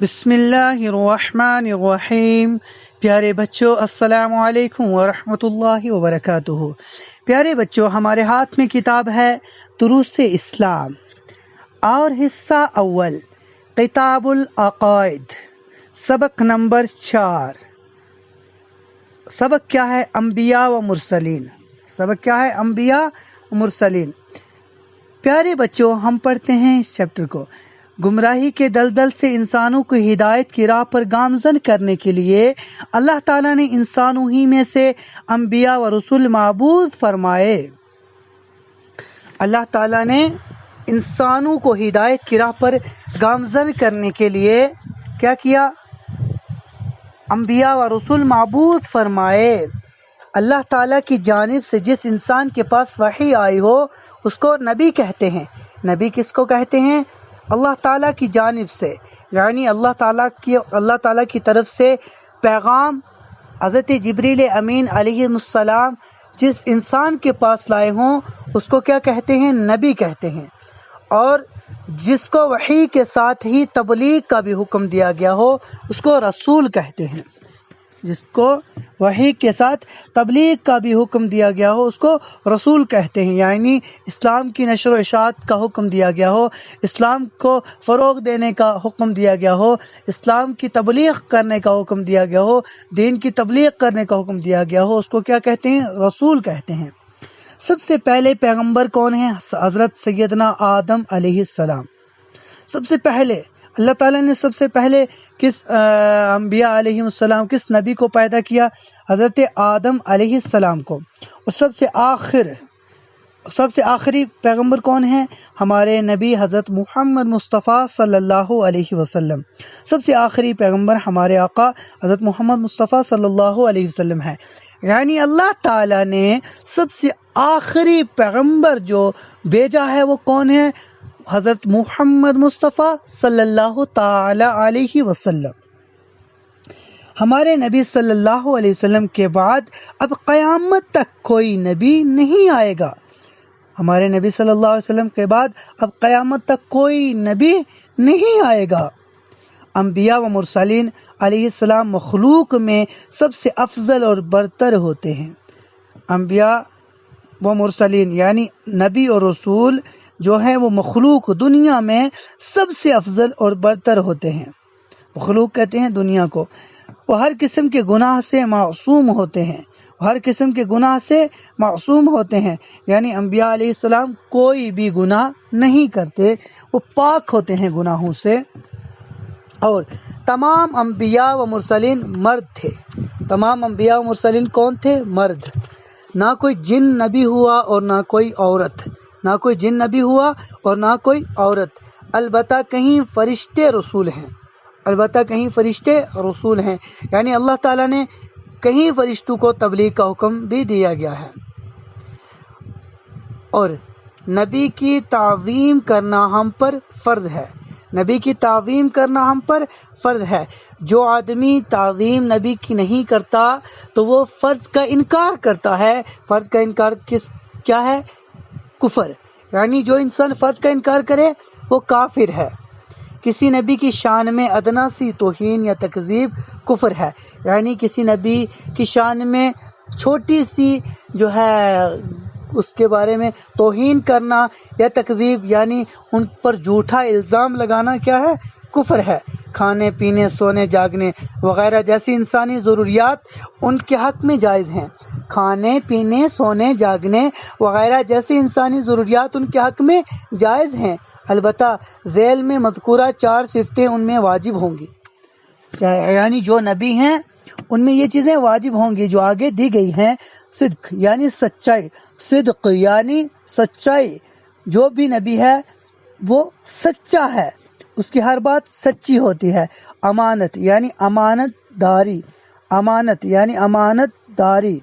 بسم اللہ الرحمن الرحیم۔ پیارے بچوں السلام علیکم ورحمۃ اللہ وبرکاتہ۔ پیارے بچوں، ہمارے ہاتھ میں کتاب ہے دروس اسلام اور حصہ اول کتاب العقائد، سبق نمبر 4۔ سبق کیا ہے؟ انبیاء و مرسلین۔ سبق کیا ہے؟ انبیاء و مرسلین۔ پیارے بچوں، ہم پڑھتے ہیں اس چیپٹر کو۔ گمراہی کے دلدل سے انسانوں کو ہدایت کی راہ پر گامزن کرنے کے لیے اللہ تعالیٰ نے انسانوں ہی میں سے انبیاء و رسول معبود فرمائے۔ اللہ تعالیٰ نے انسانوں کو ہدایت کی راہ پر گامزن کرنے کے لیے کیا کیا؟ انبیاء و رسول معبود فرمائے۔ اللہ تعالیٰ کی جانب سے جس انسان کے پاس وحی آئی ہو اس کو نبی کہتے ہیں۔ نبی کس کو کہتے ہیں؟ اللہ تعالیٰ کی جانب سے، یعنی اللہ تعالیٰ کی طرف سے پیغام حضرت جبریل امین علیہ السلام جس انسان کے پاس لائے ہوں اس کو کیا کہتے ہیں؟ نبی کہتے ہیں۔ اور جس کو وحی کے ساتھ ہی تبلیغ کا بھی حکم دیا گیا ہو اس کو رسول کہتے ہیں۔ جس کو وحی کے ساتھ تبلیغ کا بھی حکم دیا گیا ہو اس کو رسول کہتے ہیں، یعنی اسلام کی نشر و اشاعت کا حکم دیا گیا ہو، اسلام کو فروغ دینے کا حکم دیا گیا ہو، اسلام کی تبلیغ کرنے کا حکم دیا گیا ہو، دین کی تبلیغ کرنے کا حکم دیا گیا ہو، اس کو کیا کہتے ہیں؟ رسول کہتے ہیں۔ سب سے پہلے پیغمبر کون ہیں؟ حضرت سیدنا آدم علیہ السلام۔ سب سے پہلے اللہ تعالیٰ نے سب سے پہلے کس انبیاء علیہ السلام کس نبی کو پیدا کیا؟ حضرت آدم علیہ السلام کو۔ اور سب سے آخری پیغمبر کون ہیں؟ ہمارے نبی حضرت محمد مصطفیٰ صلی اللہ علیہ وسلم۔ سب سے آخری پیغمبر ہمارے آقا حضرت محمد مصطفیٰ صلی اللہ علیہ وسلم ہے۔ یعنی اللہ تعالیٰ نے سب سے آخری پیغمبر جو بھیجا ہے وہ کون ہے؟ حضرت محمد مصطفیٰ صلی اللہ تعالی علیہ وسلم۔ ہمارے نبی صلی اللہ علیہ وسلم کے بعد اب قیامت تک کوئی نبی نہیں آئے گا۔ ہمارے نبی صلی اللہ علیہ وسلم کے بعد اب قیامت تک کوئی نبی نہیں آئے گا۔ انبیاء و مرسلین علیہ السلام مخلوق میں سب سے افضل اور برتر ہوتے ہیں۔ انبیاء و مرسلین یعنی نبی اور رسول جو ہیں وہ مخلوق دنیا میں سب سے افضل اور برتر ہوتے ہیں۔ مخلوق کہتے ہیں دنیا کو۔ وہ ہر قسم کے گناہ سے معصوم ہوتے ہیں، ہر قسم کے گناہ سے معصوم ہوتے ہیں، یعنی انبیاء علیہ السلام کوئی بھی گناہ نہیں کرتے، وہ پاک ہوتے ہیں گناہوں سے۔ اور تمام انبیاء و مرسلین مرد تھے۔ تمام انبیاء و مرسلین کون تھے؟ مرد۔ نہ کوئی جن نبی ہوا اور نہ کوئی عورت، نہ کوئی جن نبی ہوا اور نہ کوئی عورت۔ البتہ کہیں فرشتے رسول ہیں، البتہ کہیں فرشتے رسول ہیں، یعنی اللہ تعالیٰ نے کہیں فرشتوں کو تبلیغ کا حکم بھی دیا گیا ہے۔ اور نبی کی تعظیم کرنا ہم پر فرض ہے۔ نبی کی تعظیم کرنا ہم پر فرض ہے۔ جو آدمی تعظیم نبی کی نہیں کرتا تو وہ فرض کا انکار کرتا ہے۔ فرض کا انکار کیا ہے؟ کفر۔ یعنی جو انسان فرض کا انکار کرے وہ کافر ہے۔ کسی نبی کی شان میں ادنا سی توہین یا تکذیب کفر ہے، یعنی کسی نبی کی شان میں چھوٹی سی جو ہے اس کے بارے میں توہین کرنا یا تکذیب یعنی ان پر جھوٹا الزام لگانا کیا ہے؟ کفر ہے۔ کھانے پینے سونے جاگنے وغیرہ جیسی انسانی ضروریات ان کے حق میں جائز ہیں۔ کھانے پینے سونے جاگنے وغیرہ جیسی انسانی ضروریات ان کے حق میں جائز ہیں، البتہ ذیل میں مذکورہ 4 صفتیں ان میں واجب ہوں گی، یعنی جو نبی ہیں ان میں یہ چیزیں واجب ہوں گی جو آگے دی گئی ہیں۔ صدق یعنی سچائی، صدق یعنی سچائی، جو بھی نبی ہے وہ سچا ہے، اس کی ہر بات سچی ہوتی ہے۔ امانت یعنی امانت داری، امانت یعنی امانت داری،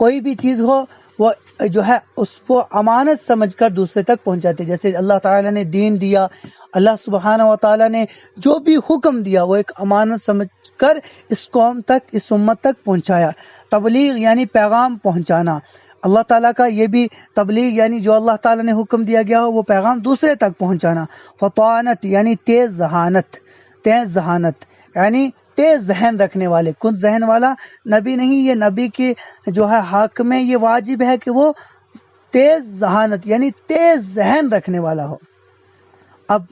کوئی بھی چیز ہو وہ جو ہے اس کو امانت سمجھ کر دوسرے تک پہنچاتے، جیسے اللہ تعالیٰ نے دین دیا، اللہ سبحانہ و تعالیٰ نے جو بھی حکم دیا وہ ایک امانت سمجھ کر اس قوم تک، اس امت تک پہنچایا۔ تبلیغ یعنی پیغام پہنچانا، اللہ تعالیٰ کا یہ بھی تبلیغ یعنی جو اللہ تعالیٰ نے حکم دیا گیا ہو وہ پیغام دوسرے تک پہنچانا. فطانت یعنی تیز ذہانت یعنی تیز ذہن رکھنے والے. کن ذہن والا نبی نہیں، یہ نبی کی جو ہے حق میں یہ واجب ہے کہ وہ تیز ذہانت یعنی تیز ذہن رکھنے والا ہو. اب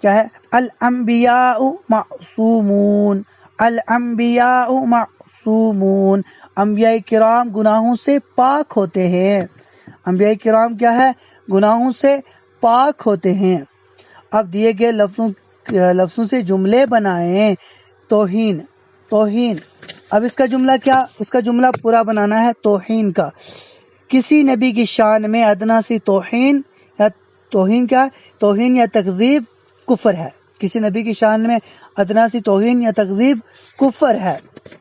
کیا ہے؟ الانبیاء معصومون، الانبیاء معصومون، انبیاء کرام گناہوں سے پاک ہوتے ہیں. انبیاء کرام کیا ہے؟ گناہوں سے پاک ہوتے ہیں. اب دیے گئے لفظوں سے جملے بنائیں. توہین، اب اس کا جملہ کیا؟ اس کا جملہ پورا بنانا ہے توہین کا. کسی نبی کی شان میں ادنا سی توہین کیا ہے؟ توہین یا تکذیب کفر ہے. کسی نبی کی شان میں ادنا سی توہین یا تکذیب کفر ہے.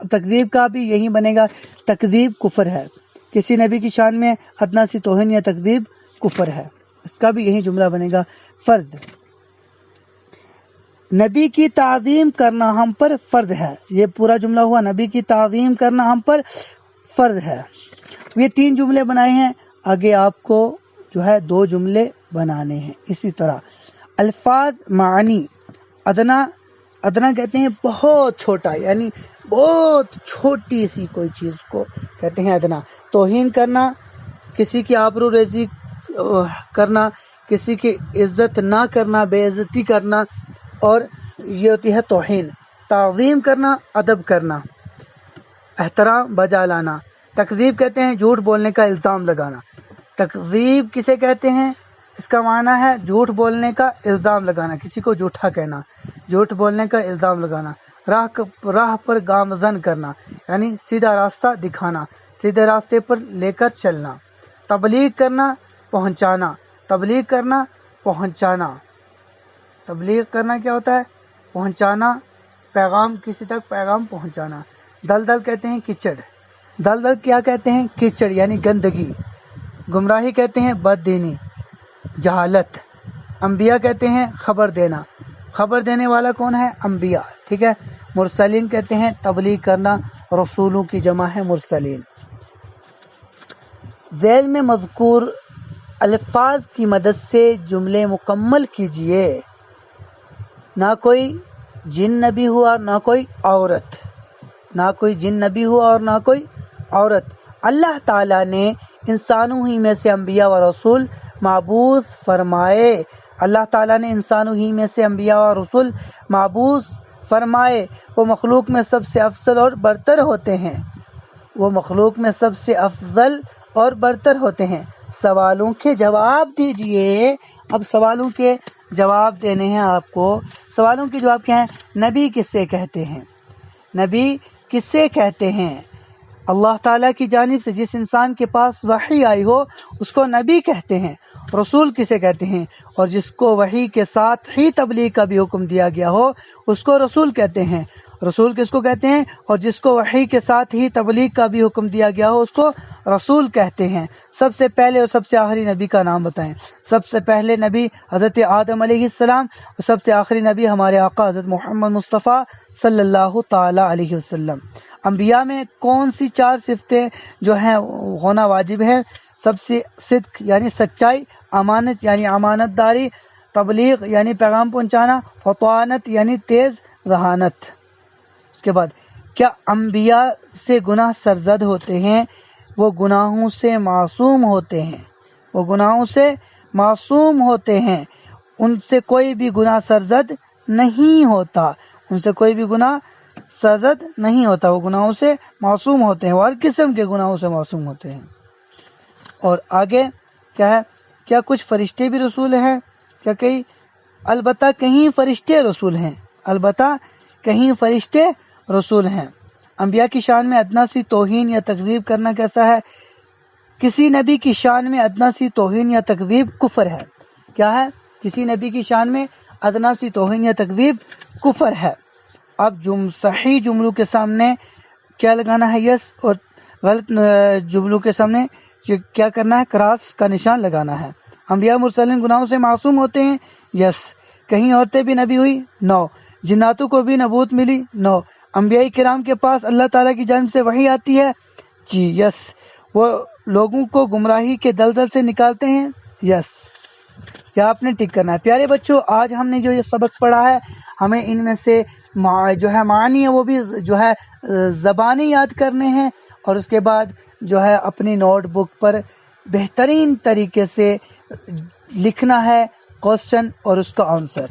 تکذیب کا بھی یہی بنے گا، تکذیب کفر ہے. کسی نبی کی شان میں ادنا سی توہین یا تکذیب کفر ہے، اس کا بھی یہی جملہ بنے گا. فرض، نبی کی تعظیم کرنا ہم پر فرض ہے. یہ پورا جملہ ہوا نبی کی تعظیم کرنا ہم پر فرض ہے. یہ 3 جملے بنائے ہیں. آگے آپ کو جو ہے 2 جملے بنانے ہیں. اسی طرح الفاظ معنی، ادنا کہتے ہیں بہت چھوٹا، یعنی بہت چھوٹی سی کوئی چیز کو کہتے ہیں ادنا. توہین کرنا، کسی کی آبرو ریزی کرنا، کسی کی عزت نہ کرنا، بے عزتی کرنا، اور یہ ہوتی ہے توہین. تعظیم کرنا، ادب کرنا، احترام بجا لانا. تکذیب کہتے ہیں جھوٹ بولنے کا الزام لگانا. تکذیب کسے کہتے ہیں؟ اس کا معنی ہے جھوٹ بولنے کا الزام لگانا، کسی کو جھوٹا کہنا، جھوٹ بولنے کا الزام لگانا. راہ پر گامزن کرنا یعنی سیدھا راستہ دکھانا، سیدھے راستے پر لے کر چلنا. تبلیغ کرنا، پہنچانا. تبلیغ کرنا، پہنچانا. تبلیغ کرنا کیا ہوتا ہے؟ پہنچانا، پیغام، کسی تک پیغام پہنچانا. دلدل کہتے ہیں کیچڑ. دلدل کیا کہتے ہیں؟ کیچڑ یعنی گندگی. گمراہی کہتے ہیں بددینی، جہالت. انبیاء کہتے ہیں خبر دینا. خبر دینے والا کون ہے؟ انبیاء. ٹھیک ہے. مرسلین کہتے ہیں تبلیغ کرنا، رسولوں کی جمع ہے مرسلین. ذیل میں مذکور الفاظ کی مدد سے جملے مکمل کیجئے. نہ کوئی جن نبی ہوا نہ کوئی عورت، نہ کوئی جن نبی ہوا اور نہ کوئی عورت. اللہ تعالیٰ نے انسانوں ہی میں سے انبیاء و رسول مبعوث فرمائے. اللہ تعالیٰ نے انسانوں ہی میں سے انبیاء و رسول مبعوث فرمائے. وہ مخلوق میں سب سے افضل اور برتر ہوتے ہیں. وہ مخلوق میں سب سے افضل اور برتر ہوتے ہیں. سوالوں کے جواب دیجئے. اب سوالوں کے جواب دینے ہیں آپ کو. سوالوں کے جواب کیا ہیں؟ نبی کس سے کہتے ہیں؟ نبی کس سے کہتے ہیں؟ اللہ تعالیٰ کی جانب سے جس انسان کے پاس وحی آئی ہو اس کو نبی کہتے ہیں. رسول کسے کہتے ہیں؟ اور جس کو وحی کے ساتھ ہی تبلیغ کا بھی حکم دیا گیا ہو اس کو رسول کہتے ہیں. رسول کس کو کہتے ہیں؟ اور جس کو وحی کے ساتھ ہی تبلیغ کا بھی حکم دیا گیا ہو اس کو رسول کہتے ہیں. سب سے پہلے اور سب سے آخری نبی کا نام بتائیں. سب سے پہلے نبی حضرت آدم علیہ السلام، اور سب سے آخری نبی ہمارے آقا حضرت محمد مصطفیٰ صلی اللہ تعالی علیہ وسلم. انبیاء میں کون سی 4 صفتیں جو ہیں ہونا واجب ہے؟ سب سے صدق یعنی سچائی، امانت یعنی امانت داری، تبلیغ یعنی پیغام پہنچانا، فطانت یعنی تیز ذہانت. اس کے بعد کیا انبیاء سے گناہ سرزد ہوتے ہیں؟ وہ گناہوں سے معصوم ہوتے ہیں. وہ گناہوں سے معصوم ہوتے ہیں. ان سے کوئی بھی گناہ سرزد نہیں ہوتا. ان سے کوئی بھی گناہ سرزد نہیں ہوتا. وہ گناہوں سے معصوم ہوتے ہیں. وہ ہر قسم کے گناہوں سے معصوم ہوتے ہیں. اور آگے کیا ہے؟ کیا کچھ فرشتے بھی رسول ہیں؟ کیا کہیں؟ البتہ کہیں فرشتے رسول ہیں. البتہ کہیں فرشتے رسول ہیں. انبیاء کی شان میں ادنا سی توہین یا تکذیب کرنا کیسا ہے؟ کسی نبی کی شان میں ادنا سی توہین یا تکذیب کفر ہے. کیا ہے؟ کسی نبی کی شان میں ادنا سی توہین یا تکذیب کفر ہے. اب صحیح جملوں کے سامنے کیا لگانا ہے؟ یس. اور غلط جملوں کے سامنے کیا کرنا ہے؟ کراس کا نشان لگانا ہے. انبیاء مرسلین گناہوں سے معصوم ہوتے ہیں. یس. کہیں عورتیں بھی نبی ہوئی؟ نو. جناتوں کو بھی نبوت ملی؟ نو. انبیاء کرام کے پاس اللہ تعالیٰ کی جانب سے وحی آتی ہے؟ جی یس. وہ لوگوں کو گمراہی کے دلدل سے نکالتے ہیں؟ یس، کیا آپ نے ٹک کرنا ہے۔ پیارے بچوں، آج ہم نے جو یہ سبق پڑھا ہے، ہمیں ان میں سے جو ہے معنی ہے وہ بھی جو ہے زبانی یاد کرنے ہیں، اور اس کے بعد جو ہے اپنی نوٹ بک پر بہترین طریقے سے لکھنا ہے کوشچن اور اس کا آنسر،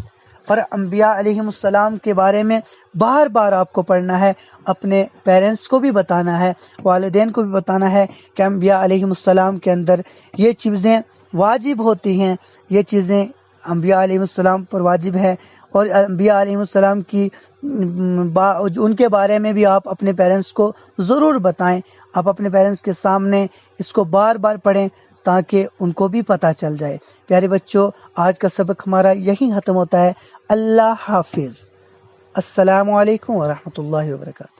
اور انبیاء علیہ السلام کے بارے میں بار بار آپ کو پڑھنا ہے، اپنے پیرنٹس کو بھی بتانا ہے، والدین کو بھی بتانا ہے کہ انبیاء علیہ السلام کے اندر یہ چیزیں واجب ہوتی ہیں، یہ چیزیں انبیاء علیہ السلام پر واجب ہے، اور انبیاء علیہ السلام کی ان کے بارے میں بھی آپ اپنے پیرنٹس کو ضرور بتائیں۔ آپ اپنے پیرنٹس کے سامنے اس کو بار بار پڑھیں تاکہ ان کو بھی پتہ چل جائے۔ پیارے بچوں، آج کا سبق ہمارا یہی ختم ہوتا ہے۔ اللہ حافظ۔ السلام علیکم ورحمۃ اللہ وبرکاتہ۔